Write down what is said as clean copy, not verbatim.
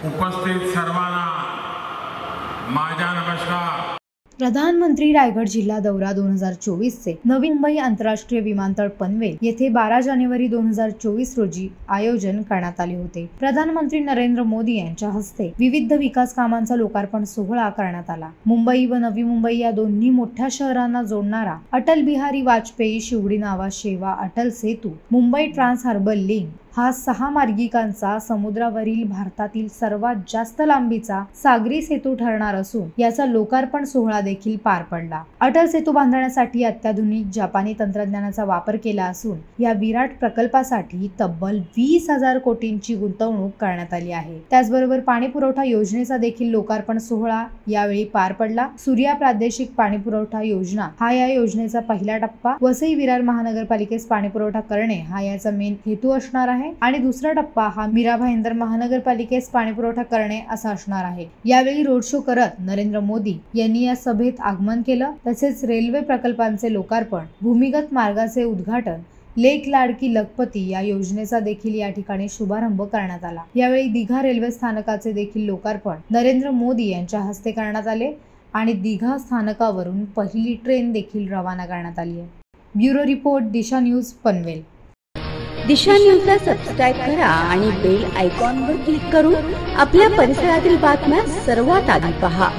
उपस्थित सर्वांना माझा नमस्कार। प्रधानमंत्री रायगड जिल्हा दौरा 2024 चे नवी मुंबई आंतरराष्ट्रीय विमानतळ पनवेल येथे 12 जानेवारी 2024 रोजी आयोजन करण्यात आले होते। प्रधानमंत्री नरेंद्र मोदी यांच्या हस्ते विविध विकास कामांचा लोकार्पण सोहळा करण्यात आला। मुंबई व नवी मुंबई या दोन्ही मोठ्या शहरांना जोडणारा अटल बिहारी वाजपेयी शिवडी नावा Sheva Atal Setu Mumbai trans harbour link हा 6 मार्गिकांचा समुद्रावरील भारतातील सर्वात जास्त लांबीचा सागरी सेतू ठरणार असून याचा लोकार्पण सोहळा देखील पार पडला। अटल सेतू बांधण्यासाठी अत्याधुनिक जपानी तंत्रज्ञानाचा वापर केला असून या विराट प्रकल्पासाठी तब्बल 20,000 कोटींची गुंतवणूक करण्यात आली आहे। त्याचबरोबर पाणी पुरवठा योजनेचा देखील लोकार्पण सोहळा यावेळी पार पडला। सूर्या प्रादेशिक पाणी पुरवठा योजना हा या योजनेचा पहिला टप्पा, वसई विरार महानगरपालिकेस पाणी पुरवठा करणे हा याचा मेन हेतू असणार आहे आणि दुसरा टप्पा हा मीरा भाईंदर महानगरपालिकेस पाणी पुरवठा करणे असा असणार आहे। यावेळी रोड शो करत नरेंद्र मोदी यांनी या सभेत आगमन केलं। तसेच रेल्वे प्रकल्पांचे लोकार्पण, भूमिगत मार्गाचे उद्घाटन, लेक लाडकी लखपती या योजनेचा देखील या ठिकाणी शुभारंभ करण्यात आला। यावेळी दिघा रेल्वे स्थानकाचे देखील लोकार्पण नरेंद्र मोदी यांच्या हस्ते करण्यात आले आणि दिघा स्थानकावरून पहिली ट्रेन देखील रवाना करण्यात आली आहे। ब्युरो रिपोर्ट, दिशा न्यूज, पनवेल। दिशा न्यूजला सबस्क्राइब करा आणि बेल आयकॉनवर क्लिक करून आपल्या परिसरातील बातम्या सर्वात आधी पहा।